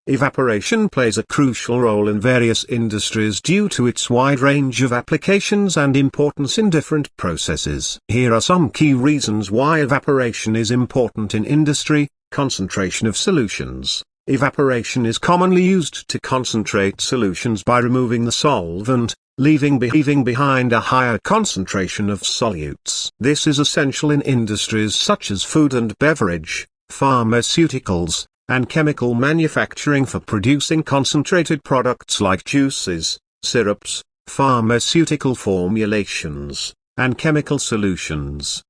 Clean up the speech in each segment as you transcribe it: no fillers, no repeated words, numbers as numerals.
Evaporation plays a crucial role in various industries due to its wide range of applications and importance in different processes. Here are some key reasons why evaporation is important in industry. Concentration of solutions. Evaporation is commonly used to concentrate solutions by removing the solvent, leaving behind a higher concentration of solutes. This is essential in industries such as food and beverage, pharmaceuticals, and chemical manufacturing for producing concentrated products like juices, syrups, pharmaceutical formulations, and chemical solutions.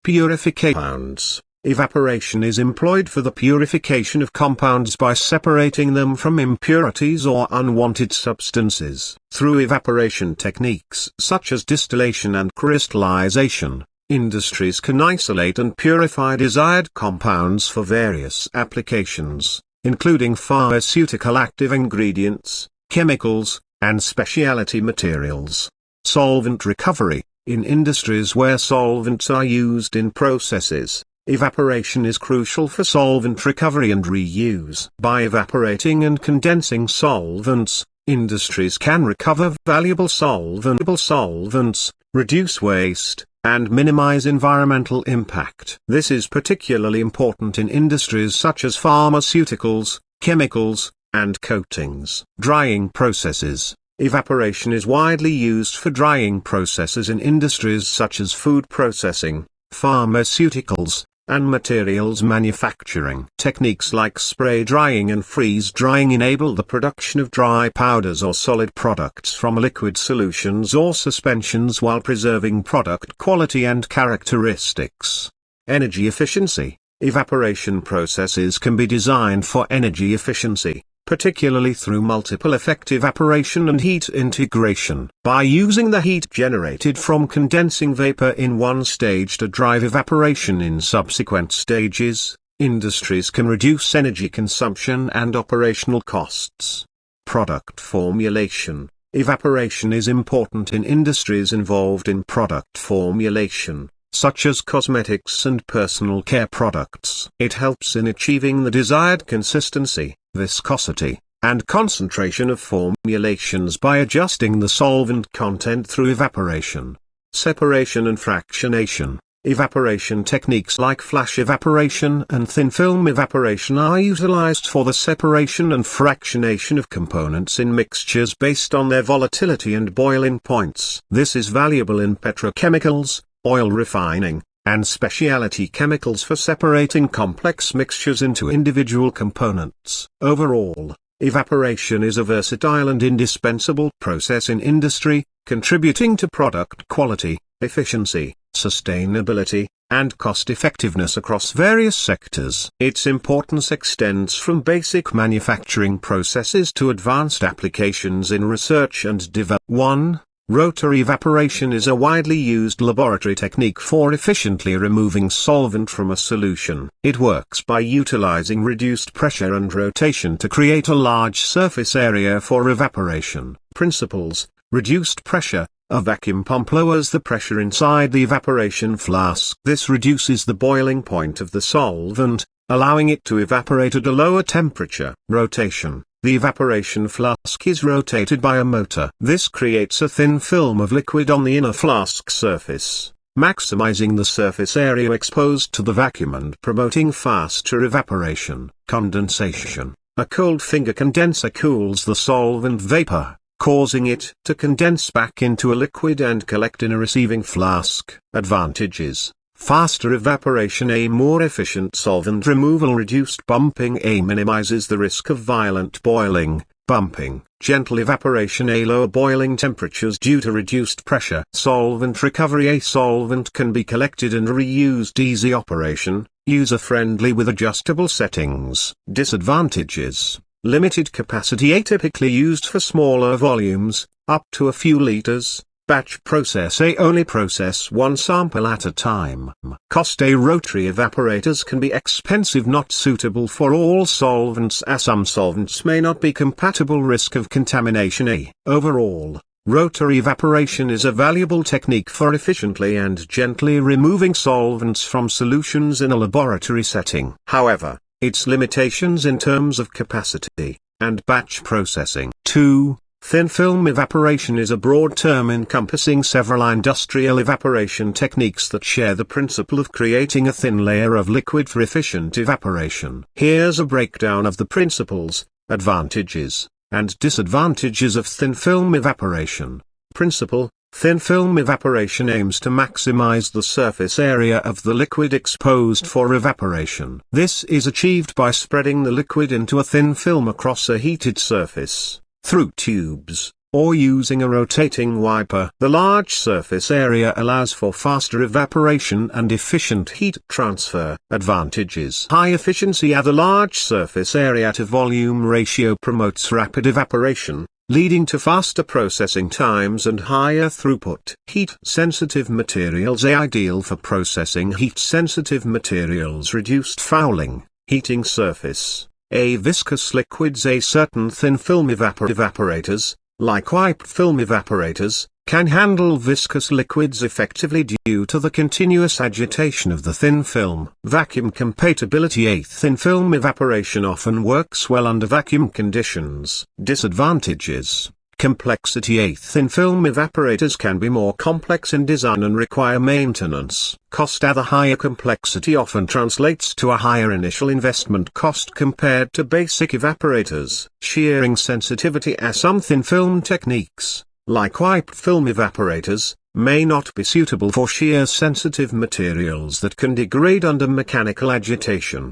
Purification. Evaporation is employed for the purification of compounds by separating them from impurities or unwanted substances. Through evaporation techniques such as distillation and crystallization, industries can isolate and purify desired compounds for various applications, including pharmaceutical active ingredients, chemicals, and specialty materials. Solvent recovery. In industries where solvents are used in processes, evaporation is crucial for solvent recovery and reuse. By evaporating and condensing solvents, industries can recover valuable solvents, reduce waste, and minimize environmental impact. This is particularly important in industries such as pharmaceuticals, chemicals, and coatings. Drying processes. Evaporation is widely used for drying processes in industries such as food processing, pharmaceuticals, and materials manufacturing. Techniques like spray drying and freeze drying enable the production of dry powders or solid products from liquid solutions or suspensions while preserving product quality and characteristics. Energy efficiency. Evaporation processes can be designed for energy efficiency, particularly through multiple effect evaporation and heat integration. By using the heat generated from condensing vapor in one stage to drive evaporation in subsequent stages, industries can reduce energy consumption and operational costs. Product formulation. Evaporation is important in industries involved in product formulation, such as cosmetics and personal care products. It helps in achieving the desired consistency, viscosity, and concentration of formulations by adjusting the solvent content through evaporation. Separation and fractionation. Evaporation techniques like flash evaporation and thin film evaporation are utilized for the separation and fractionation of components in mixtures based on their volatility and boiling points. This is valuable in petrochemicals, oil refining, and specialty chemicals for separating complex mixtures into individual components. Overall, evaporation is a versatile and indispensable process in industry, contributing to product quality, efficiency, sustainability, and cost-effectiveness across various sectors. Its importance extends from basic manufacturing processes to advanced applications in research and development. 1. Rotary evaporation is a widely used laboratory technique for efficiently removing solvent from a solution. It works by utilizing reduced pressure and rotation to create a large surface area for evaporation. Principles: reduced pressure. A vacuum pump lowers the pressure inside the evaporation flask. This reduces the boiling point of the solvent, allowing it to evaporate at a lower temperature. Rotation. The evaporation flask is rotated by a motor. This creates a thin film of liquid on the inner flask surface, maximizing the surface area exposed to the vacuum and promoting faster evaporation. Condensation. A cold finger condenser cools the solvent vapor, causing it to condense back into a liquid and collect in a receiving flask. Advantages: faster evaporation. A more efficient solvent removal. Reduced bumping. A minimizes the risk of violent boiling, bumping. Gentle evaporation. A lower boiling temperatures due to reduced pressure. Solvent recovery. A solvent can be collected and reused. Easy operation, user-friendly with adjustable settings. Disadvantages: limited capacity. Atypically used for smaller volumes, up to a few liters. Batch process. Only process one sample at a time. Cost. Rotary evaporators can be expensive, not suitable for all solvents as some solvents may not be compatible. Risk of contamination. Overall, rotary evaporation is a valuable technique for efficiently and gently removing solvents from solutions in a laboratory setting. However, its limitations in terms of capacity, and batch processing. 2. Thin film evaporation is a broad term encompassing several industrial evaporation techniques that share the principle of creating a thin layer of liquid for efficient evaporation. Here's a breakdown of the principles, advantages, and disadvantages of thin film evaporation. Principle: thin film evaporation aims to maximize the surface area of the liquid exposed for evaporation. This is achieved by spreading the liquid into a thin film across a heated surface, through tubes, or using a rotating wiper. The large surface area allows for faster evaporation and efficient heat transfer. Advantages: high efficiency at the large surface area to volume ratio promotes rapid evaporation, leading to faster processing times and higher throughput. Heat-sensitive materials are ideal for processing heat-sensitive materials. Reduced fouling, heating surface. Viscous liquids. Certain thin film evaporators, like wiped film evaporators, can handle viscous liquids effectively due to the continuous agitation of the thin film. Vacuum compatibility. Thin film evaporation often works well under vacuum conditions. Disadvantages: complexity. Thin film evaporators can be more complex in design and require maintenance. Cost. The higher complexity often translates to a higher initial investment cost compared to basic evaporators. Shearing sensitivity. Some thin film techniques, like wiped film evaporators, may not be suitable for shear-sensitive materials that can degrade under mechanical agitation.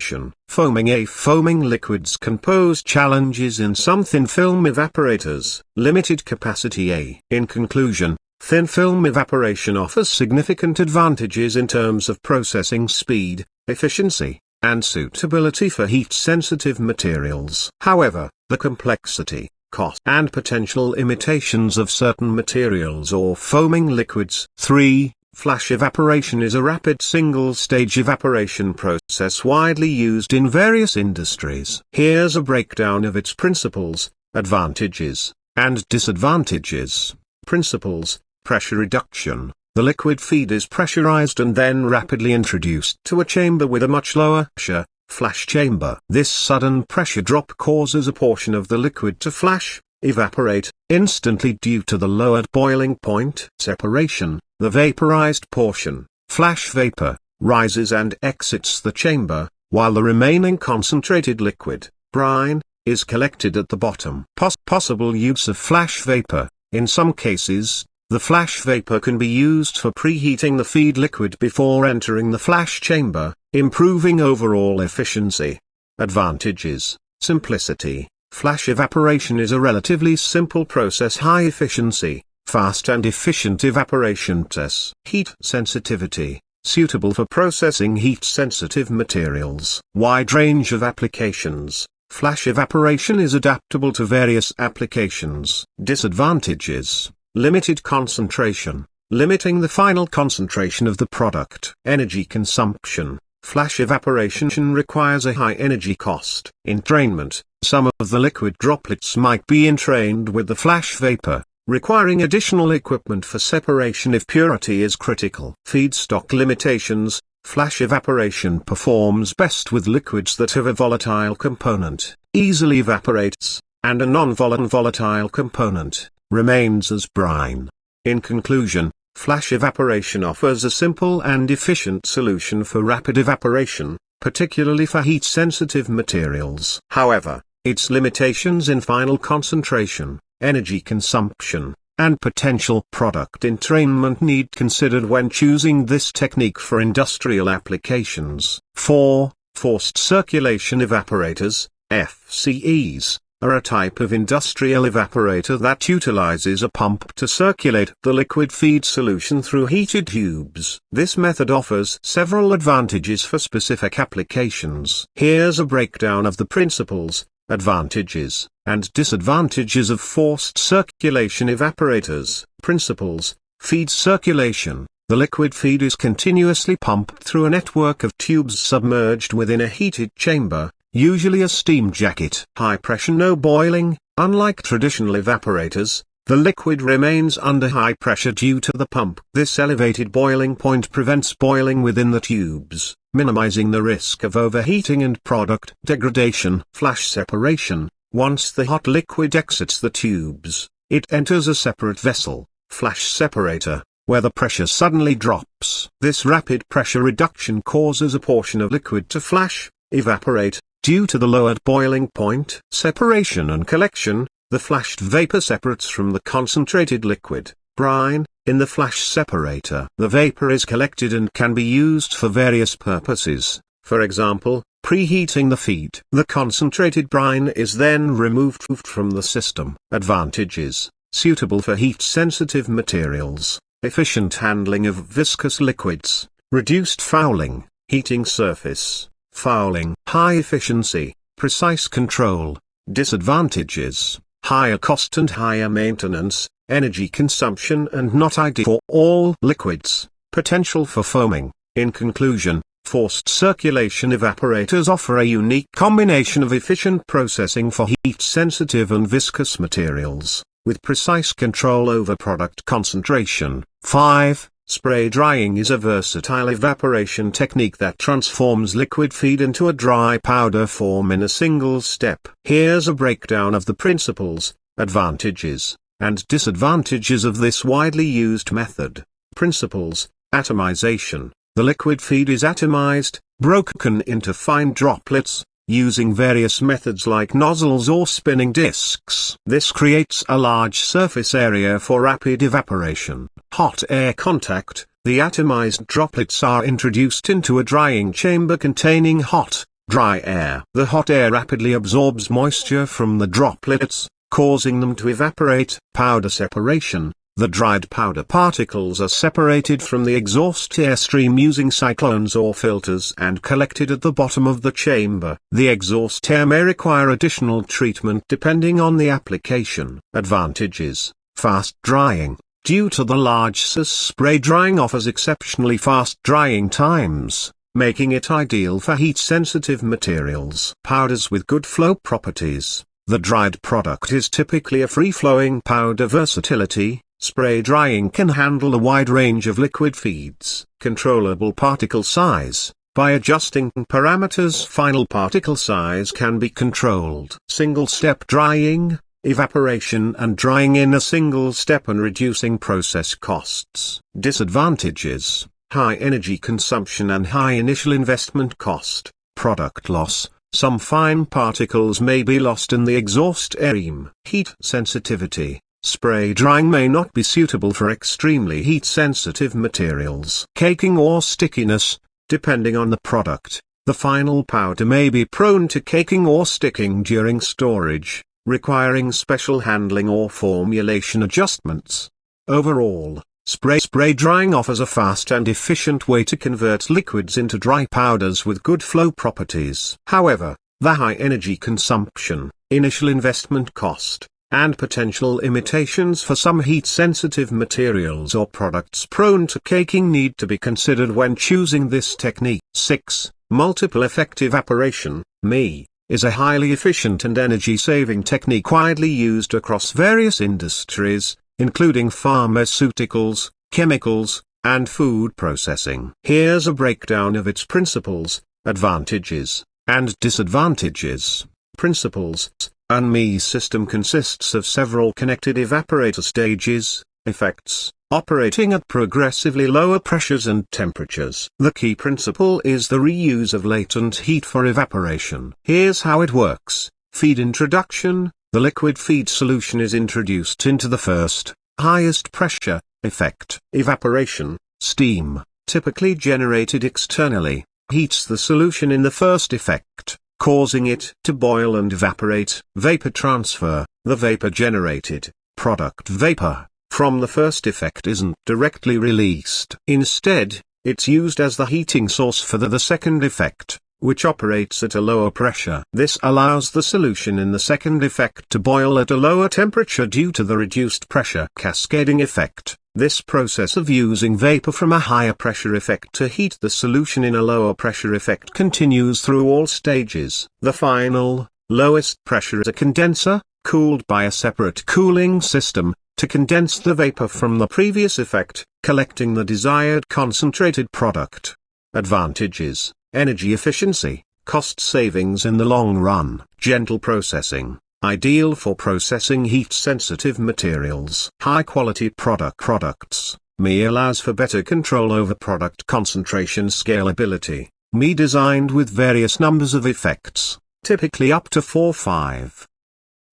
Foaming. Foaming liquids can pose challenges in some thin film evaporators. Limited capacity. In conclusion, thin film evaporation offers significant advantages in terms of processing speed, efficiency, and suitability for heat-sensitive materials. However, the complexity, cost, and potential limitations of certain materials or foaming liquids. 3. Flash evaporation is a rapid single-stage evaporation process widely used in various industries. Here's a breakdown of its principles, advantages, and disadvantages. Principles: pressure reduction. The liquid feed is pressurized and then rapidly introduced to a chamber with a much lower pressure, flash chamber. This sudden pressure drop causes a portion of the liquid to flash, evaporate, instantly due to the lowered boiling point. Separation. The vaporized portion, flash vapor, rises and exits the chamber, while the remaining concentrated liquid, brine, is collected at the bottom. Possible use of flash vapor. In some cases, the flash vapor can be used for preheating the feed liquid before entering the flash chamber, improving overall efficiency. Advantages: simplicity. Flash evaporation is a relatively simple process. High efficiency, fast and efficient evaporation process. Heat sensitivity, suitable for processing heat-sensitive materials. Wide range of applications. Flash evaporation is adaptable to various applications. Disadvantages: limited concentration, limiting the final concentration of the product. Energy consumption. Flash evaporation requires a high energy cost. Entrainment. Some of the liquid droplets might be entrained with the flash vapor, requiring additional equipment for separation if purity is critical. Feedstock limitations. Flash evaporation performs best with liquids that have a volatile component, easily evaporates, and a non-volatile component, remains as brine. In conclusion, flash evaporation offers a simple and efficient solution for rapid evaporation, particularly for heat-sensitive materials. However, its limitations in final concentration, energy consumption, and potential product entrainment need considered when choosing this technique for industrial applications. 4. Forced circulation evaporators, FCEs, are a type of industrial evaporator that utilizes a pump to circulate the liquid feed solution through heated tubes. This method offers several advantages for specific applications. Here's a breakdown of the principles, advantages, and disadvantages of forced circulation evaporators. Principles: feed circulation. The liquid feed is continuously pumped through a network of tubes submerged within a heated chamber, usually a steam jacket. High pressure. No boiling. Unlike traditional evaporators, the liquid remains under high pressure due to the pump. This elevated boiling point prevents boiling within the tubes, minimizing the risk of overheating and product degradation. Flash separation. Once the hot liquid exits the tubes, it enters a separate vessel, flash separator, where the pressure suddenly drops. This rapid pressure reduction causes a portion of liquid to flash, evaporate, due to the lowered boiling point. Separation and collection. The flashed vapor separates from the concentrated liquid, brine, in the flash separator. The vapor is collected and can be used for various purposes, for example, preheating the feed. The concentrated brine is then removed from the system. Advantages: suitable for heat-sensitive materials, efficient handling of viscous liquids, reduced fouling, heating surface, fouling, high efficiency, precise control. Disadvantages: higher cost and higher maintenance, energy consumption and not ideal for all liquids, potential for foaming. In conclusion, forced circulation evaporators offer a unique combination of efficient processing for heat-sensitive and viscous materials, with precise control over product concentration. 5. Spray drying is a versatile evaporation technique that transforms liquid feed into a dry powder form in a single step. Here's a breakdown of the principles, advantages, and disadvantages of this widely used method. Principles: atomization. The liquid feed is atomized, broken into fine droplets, using various methods like nozzles or spinning discs. This creates a large surface area for rapid evaporation. Hot air contact. The atomized droplets are introduced into a drying chamber containing hot, dry air. The hot air rapidly absorbs moisture from the droplets, causing them to evaporate. Powder separation. The dried powder particles are separated from the exhaust airstream using cyclones or filters and collected at the bottom of the chamber. The exhaust air may require additional treatment depending on the application. Advantages: fast drying. Due to the large size, spray drying offers exceptionally fast drying times, making it ideal for heat-sensitive materials. Powders with good flow properties. The dried product is typically a free-flowing powder. Versatility. Spray drying can handle a wide range of liquid feeds. Controllable particle size. By adjusting parameters, final particle size can be controlled. Single-step drying. Evaporation and drying in a single step and reducing process costs. Disadvantages: high energy consumption and high initial investment cost. Product loss. Some fine particles may be lost in the exhaust airstream. Heat sensitivity. Spray drying may not be suitable for extremely heat-sensitive materials. Caking or stickiness. Depending on the product, the final powder may be prone to caking or sticking during storage, requiring special handling or formulation adjustments. Overall, spray drying offers a fast and efficient way to convert liquids into dry powders with good flow properties. However, the high energy consumption, initial investment cost, and potential limitations for some heat-sensitive materials or products prone to caking need to be considered when choosing this technique. 6. Multiple effect evaporation, ME, is a highly efficient and energy-saving technique widely used across various industries, including pharmaceuticals, chemicals, and food processing. Here's a breakdown of its principles, advantages, and disadvantages. Principles. An ME system consists of several connected evaporator stages, effects, operating at progressively lower pressures and temperatures. The key principle is the reuse of latent heat for evaporation. Here's how it works. Feed introduction. The liquid feed solution is introduced into the first, highest pressure, effect. Evaporation. Steam, typically generated externally, heats the solution in the first effect, causing it to boil and evaporate. Vapor transfer. The vapor generated, product vapor, from the first effect isn't directly released. Instead, it's used as the heating source for the second effect, which operates at a lower pressure. This allows the solution in the second effect to boil at a lower temperature due to the reduced pressure. Cascading effect. This process of using vapor from a higher pressure effect to heat the solution in a lower pressure effect continues through all stages. The final, lowest pressure is a condenser, cooled by a separate cooling system, to condense the vapor from the previous effect, collecting the desired concentrated product. Advantages. energy efficiency, cost savings in the long run. Gentle processing, ideal for processing heat-sensitive materials. High-quality products. Me allows for better control over product concentration. Scalability. Me designed with various numbers of effects, typically up to 4-5.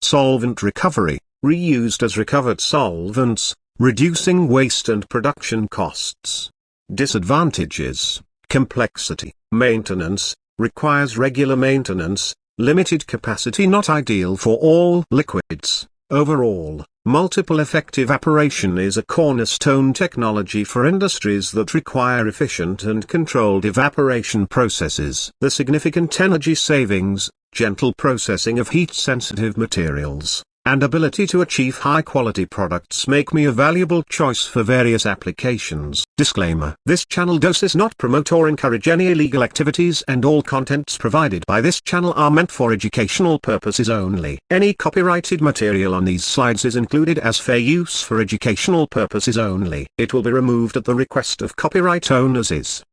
Solvent recovery, reused as recovered solvents, reducing waste and production costs. Disadvantages: complexity, maintenance, requires regular maintenance, limited capacity, not ideal for all liquids. Overall, multiple effective evaporation is a cornerstone technology for industries that require efficient and controlled evaporation processes. The significant energy savings, gentle processing of heat-sensitive materials, and ability to achieve high-quality products make me a valuable choice for various applications. Disclaimer: this channel does not promote or encourage any illegal activities, and all contents provided by this channel are meant for educational purposes only. Any copyrighted material on these slides is included as fair use for educational purposes only. It will be removed at the request of copyright owners.